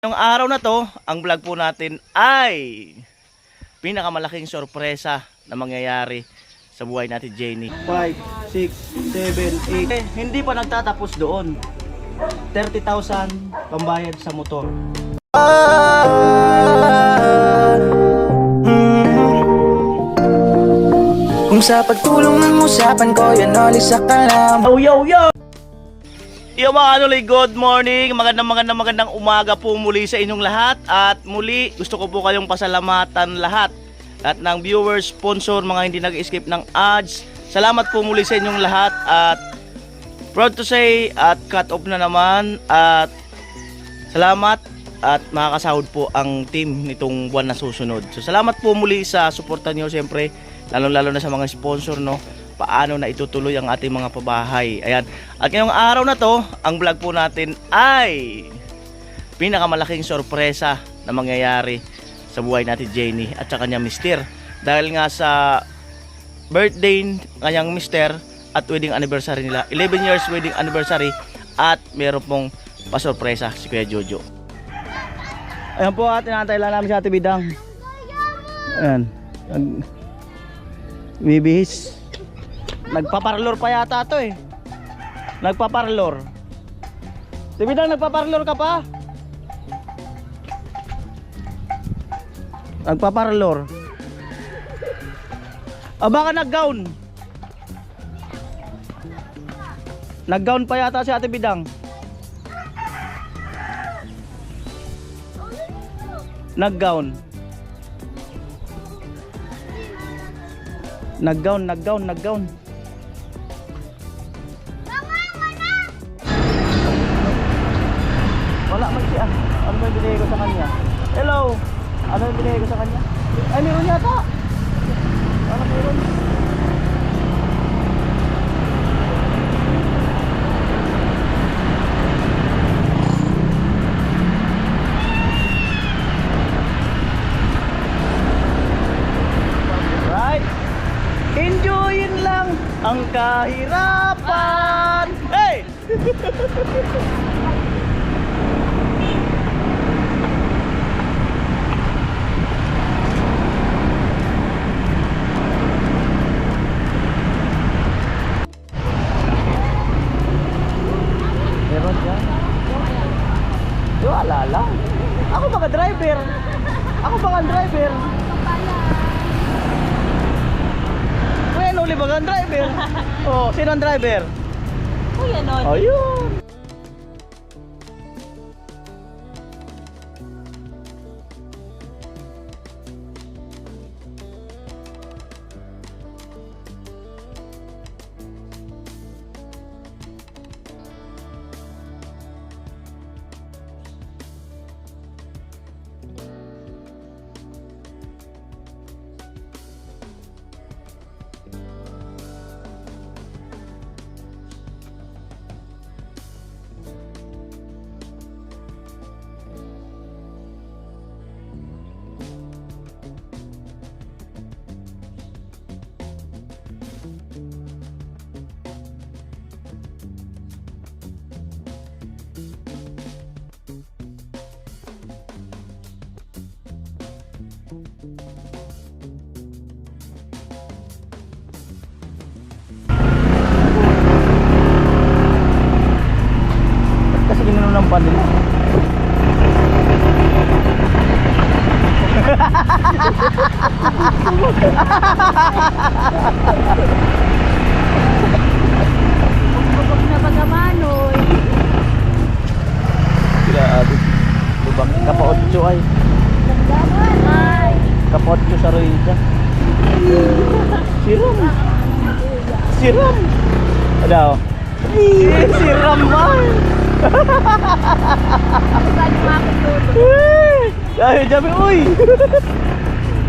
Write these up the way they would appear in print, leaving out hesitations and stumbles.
Ngayong araw na to, ang vlog po natin ay pinakamalaking sorpresa na mangyayari sa buhay natin, Jenny. 5, 6, 7, 8. Hindi pa nagtatapos doon. 30,000 pambayad sa motor. Kung sa pagtulong ng usapan ko, yan olis sa kalam. Yo! Yo mga kanulay, good morning. Magandang umaga po muli sa inyong lahat. At muli, gusto ko po kayong pasalamatan lahat. At ng viewers, sponsor, mga hindi nag-skip ng ads. Salamat po muli sa inyong lahat. At proud to say, at cut off na naman. At salamat. At makakasahod po ang team nitong buwan na susunod. So salamat po muli sa suporta nyo, siyempre. Lalo na sa mga sponsor, no? Paano na itutuloy ang ating mga pabahay. Ayan. At ngayong araw na to, ang vlog po natin ay pinakamalaking sorpresa na mangyayari sa buhay natin, Jenny at sa kanyang mister. Dahil nga sa birthday ng kanyang mister at wedding anniversary nila, 11 years wedding anniversary, at meron pong pasorpresa si Kuya Jojo. Ayan po, at tinatay lang namin si Ate Bidang. Ayan. Bibihis. Nagpaparlor pa yata to eh. Nagpaparlor. Tibidang, nagpaparlor ka pa? Nagpaparlor. Baka nag-gown. Nag-gown pa yata si Ate Bidang. Nag-gown. Nag-gown. Wala man siya. Ano ba yung binigay ko sa kanya? Hello! Ano yung binigay ko sa kanya? Ay, meron yata! Ano meron? Right! Enjoyin lang ang kahirapan! Hey! Meron dyan. Wala lang. Ako baka driver. Kuya Noli baka ang driver. Oh, sino ang driver? Kuya Noli. Ayun. Kasi ginano ng pan nila. Bubog na bagamanoy. Grabe. Diba? Kapa-8 ay. Ay. Kapa-8 sa Ruida. Siram. Ano? Siram man. Saan yung aking tulog? Ay, dami, uy.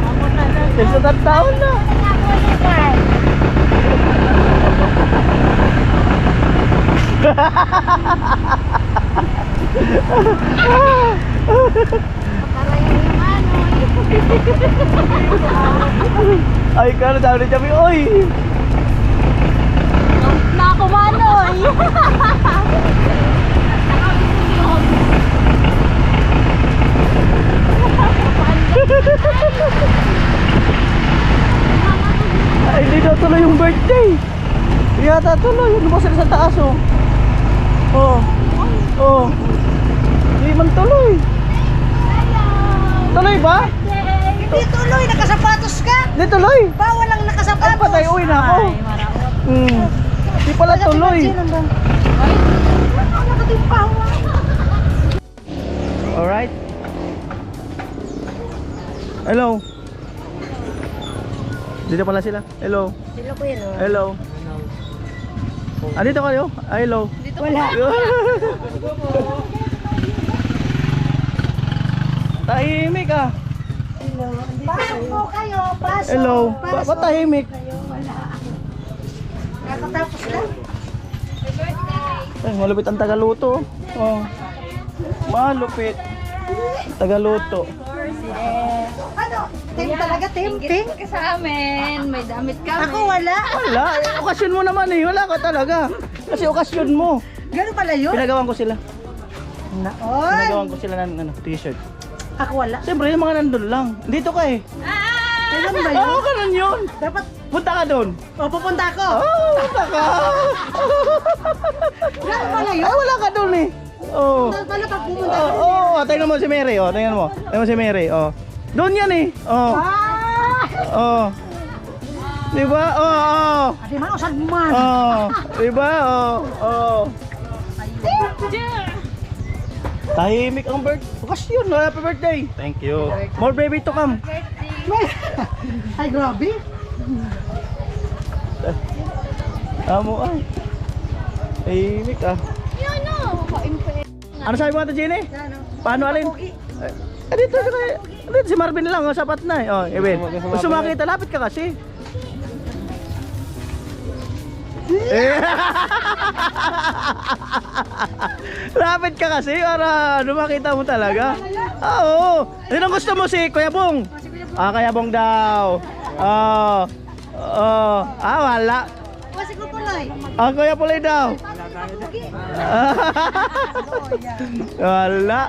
Ako na lang. Sa taon na. Ako na lang. Pakarayan yung manoy. Ay, kano dami, uy. Nakumanoy. yata tuloy. Ano ba sila sa taas oh? Oh. Oh. Hindi man tuloy. Tuloy ba? Hindi tuloy, nakasapatos ka. Hindi tuloy. Bawal lang Ay, nakasapatos. patay, uwi na ako. Hindi pala tuloy. Alright. Hello. Dito pala sila. Hello. Sila ko yun. Hello. Andito kayo? Ah, hello. Wala. Tahimik ah. Pasok po kayo, pasok. Hello. Pasok. Ba't tahimik? Kayo, wala. Kakatapos lang. Ay, malupit ang tagaluto. Oh. Malupit. Tagaluto. Ano? Team talaga, team? Team? ka sa amin. May damit kami. Ako wala. Wala, okasyon mo naman eh. Wala ka talaga. Kasi okasyon mo. Gano'n pala yun? Pinagawan ko sila. Naon. Pinagawan ko sila ng ano, t-shirt. Ako wala. Siyempre, yung mga nandun lang. Dito ka eh. Kailan ba yun? Oo, ganun yun. Dapat, Punta ka doon. pupunta ako. Oo, punta ka. Gano'n pala yun? Ay, wala ka doon eh. Oo. Dapat pala pag pumunta Oo, ako. oh, tingnan mo si Mary. Oh, tingnan mo. Tingnan mo si Mary. Oh. Doon yan eh. Oh. Ah! Oh. Di ba? Oh, oh. Adi man, usad man. Oh. Di ba? Oh. Oh. Tahimik ang okasyon. Happy birthday. Thank you. More baby to come. Ay, grabe. Amo ay. Tahimik ah. Ano sabi mo ate Jenny? Paano alin? Dito si Marvin lang, oh, sapat na eh. Oh, Ewen. Gusto makita, lapit ka kasi. Lapit ka kasi para makita mo talaga. Oo. Ano gusto mo si Kuya Bong? Ah, Kuya Bong daw. Oh. Oh. Ah, wala. Kasi ko pulay. Ah, Kuya Puloy daw. Wala.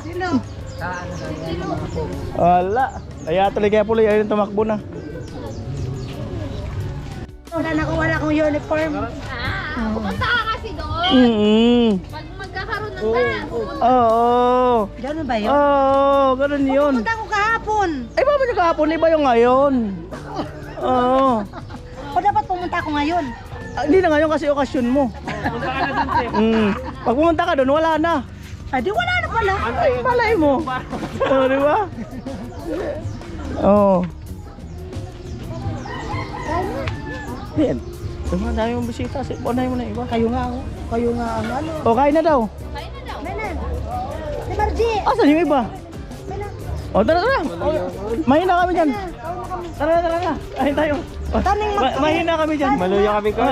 Sino? Wala. Kaya tuloy Kuya Puloy, ayun tumakbo na. Wala akong uniform. Pupunta ka kasi doon. Pag magkakaroon ng ganyan, pupunta. Oo. Gano'n ba yun? Oo, ganun yun. Pupunta ko kahapon. Ay, ba yung kahapon? Iba yung ngayon. Oo. O dapat pumunta ako ngayon. Ah, hindi na ngayon kasi okasyon mo. Pag pumunta ka doon, wala na. Ay, di wala na pala. Ay, malay mo. Oo, di ba? Oo. Yan. Mga dami mong bisita. Unahin mo na iba. Kayo nga ako. Kayo nga ang ano. O, kain na daw. Kain na daw. Menan. Si Margie. Asan yung iba? Menan. O, tara, tara. Mahina kami dyan. Tara, tara, tara. Kain tayo. Taning Mahina kami dyan. Maluya kami ko.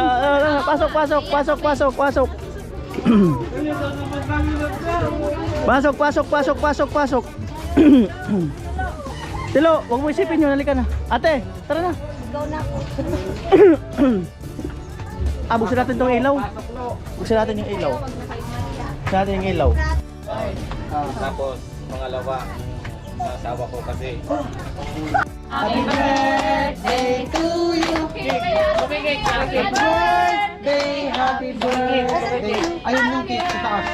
Pasok, pasok, pasok, pasok, pasok. Pasok, pasok, pasok, pasok, pasok. Tilo, huwag mo isipin yun. Halika na. Ate, tara na. Ikaw na ako. Buksan natin itong ilaw. Buksan natin yung ilaw. Buksan natin yung ilaw. Tapos, pangalawa, sa asawa ko kasi. Happy birthday to you. Happy birthday. Happy birthday. Ayun yung cake sa taas.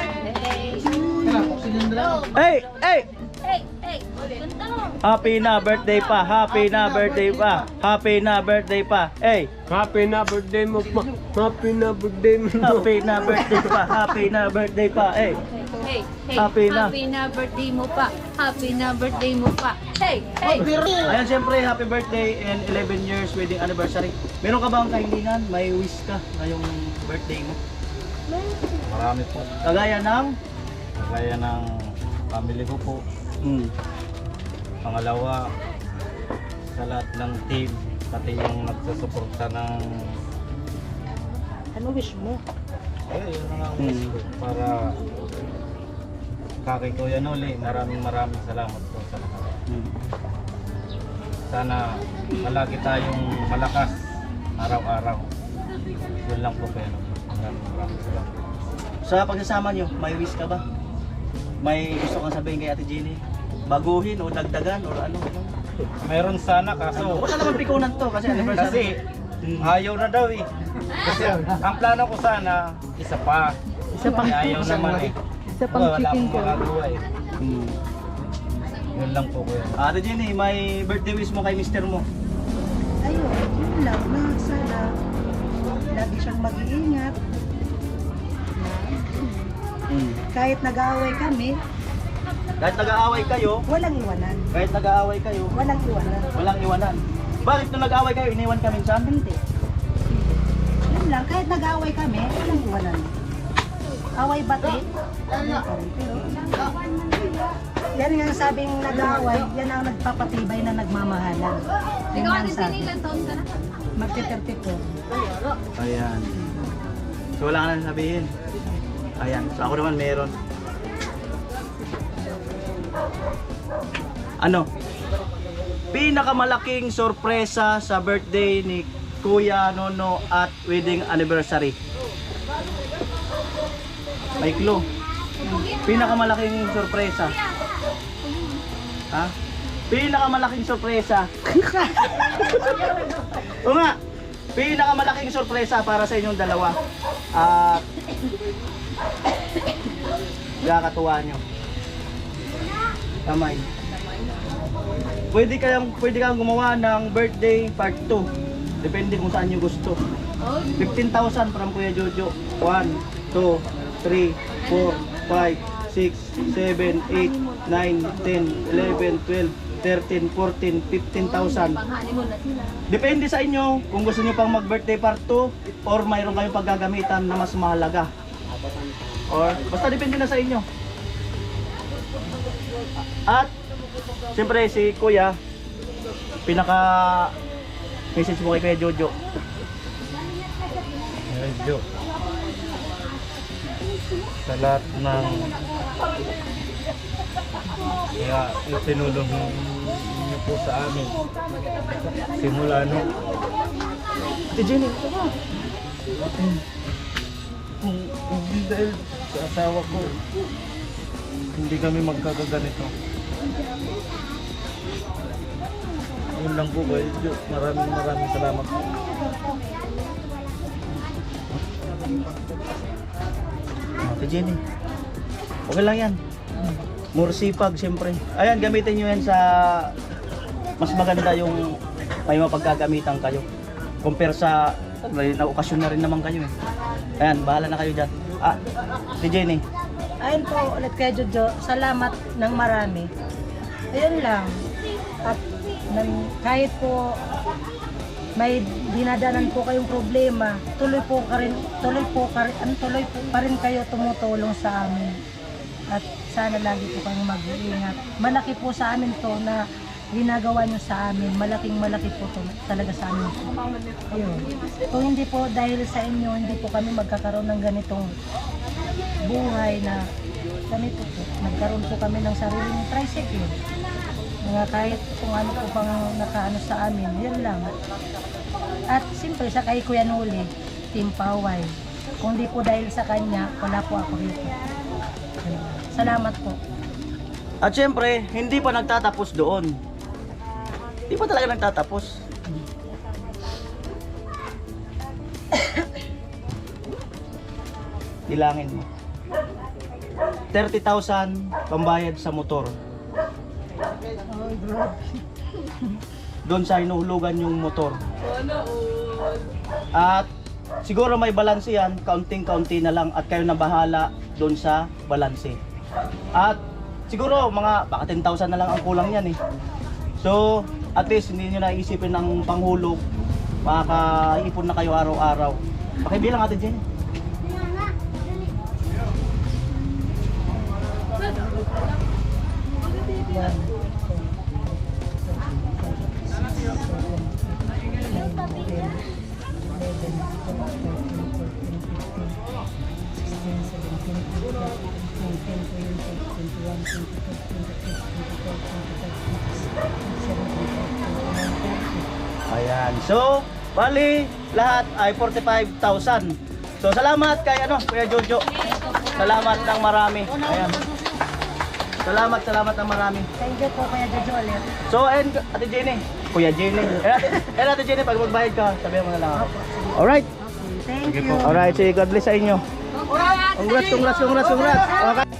Kaya, silindra. Hey, hey! Hey, hey. Ganda mo. Happy na birthday pa. Happy na birthday pa. Happy na birthday pa. Hey, Happy na birthday mo pa. Happy na birthday mo. happy na birthday pa. Happy na birthday pa. Hey. Hey, hey. Happy na. Happy na birthday mo pa. Happy na birthday mo pa. Hey, hey. Ayan, siyempre, happy birthday and 11 years wedding anniversary. Meron ka ba ang kahilingan? May wish ka ngayong birthday mo? Marami po. Kagaya ng? Kaya ng family ko po. Pangalawa, sa lahat ng team, pati yung nagsusuporta ng... Ano wish mo? Yun na nga ang wish ko. Para kaki Kuya Noli, maraming salamat po sa lahat. Sana palagi tayong malakas araw-araw. Yun lang po Kuya Noli. Maraming salamat. Sa pagsasama nyo, may wish ka ba? May gusto kang sabihin kay Ate Jenny? Baguhin o dagdagan o ano? Meron sana kaso Huwag ka naman pikunan to kasi kasi anniversary. Ayaw na daw eh. Kasi ang plano ko sana, isa pa. Isa pang Ayaw naman eh. Isa pang Wala chicken akong ko. magagawa eh. Yun lang po kuya. Ate Jenny, may birthday wish mo kay mister mo. Ayun, yun lang na sana lagi siyang mag-iingat. Kahit nag-aaway kami, Kahit nag-aaway kayo, walang iwanan. walang iwanan. Bakit nung nag-aaway kayo, iniwan ka minsan? Hindi. Yun lang, kahit nag-aaway kami, walang iwanan. Away bati. Yan nga ang sabing nag-aaway, yan ang nagpapatibay na nagmamahalan. Yan Ikaw, ang Ate Jenny, sabi. ilang taon ka na? Magti-32. Ayan. So wala ka na sabihin. Ayan. So ako naman meron. Ano? Pinakamalaking sorpresa sa birthday ni Kuya Nono at wedding anniversary. May clue. Pinakamalaking sorpresa. Ha? Pinakamalaking sorpresa. O nga. Pinakamalaking sorpresa para sa inyong dalawa. At kakatuwa nyo. Kamay. Pwede kang gumawa ng birthday part 2. Depende kung saan nyo gusto. 15,000 from Kuya Jojo. 1, 2, 3, 4, 5, 6, 7, 8, 9, 10, 11, 12, 13, 14, 15,000. Pang-honeymoon na sila. Depende sa inyo kung gusto nyo pang mag-birthday part 2 or mayroon kayong paggagamitan na mas mahalaga. Or basta depende na sa inyo. At siyempre si Kuya, pinaka message mo kay Kuya Jojo. Medyo. Sa lahat ng kaya itinulong niyo po sa amin. Simula nung Ate Jenny, kung hindi dahil sa asawa ko, hindi kami magkakaganito. Yun lang po ba? Maraming salamat po. Ate Jenny, okay lang yan. More sipag siyempre. Ayan, gamitin nyo yan sa mas maganda yung may mapagkagamitan kayo. Compare sa may na-okasyon na rin naman kayo eh. Ayan, bahala na kayo dyan. Ate Jenny. Ayun po ulit kay Jojo, salamat ng marami. Ayun lang. At kahit po may dinadanan po kayong problema, tuloy po pa rin kayo tumutulong sa amin. At sana lagi po kayong mag-iingat. Malaki po sa amin to na ginagawa nyo sa amin. Malaking po to talaga sa amin. Ayun. Kung hindi po dahil sa inyo, hindi po kami magkakaroon ng ganitong buhay na ganito po. Nagkaroon po kami ng sariling tricycle. Mga kahit kung ano po pang nakaano sa amin, yun lang. At siyempre sa kay Kuya Noli, Team Paway. Kung di po dahil sa kanya, wala po ako rito. Salamat po. At syempre, hindi pa nagtatapos doon. Hindi pa talaga nagtatapos. Bilangin mo. 30,000 pambayad sa motor. Doon sa hinuhulugan yung motor. At siguro may balanse yan, kaunting-kaunti na lang at kayo na bahala doon sa balanse. At siguro mga baka 10,000 na lang ang kulang yan eh. So, at least hindi nyo naisipin ng panghulog, makakaipon na kayo araw-araw. Pakibilang Ate Jenny. Ayan. So, bali lahat ay 45,000. So, salamat kay Kuya Jojo. Salamat ng marami. Ayan. Salamat ng marami. Thank you po Kuya Jojo ulit. So, and Ate Jenny, Kuya Jenny. Eh, Ate Jenny, pag magbayad ka, sabihin mo na lang ako. Alright. Thank you. Alright, sige, God bless sa inyo. Congrats. Okay.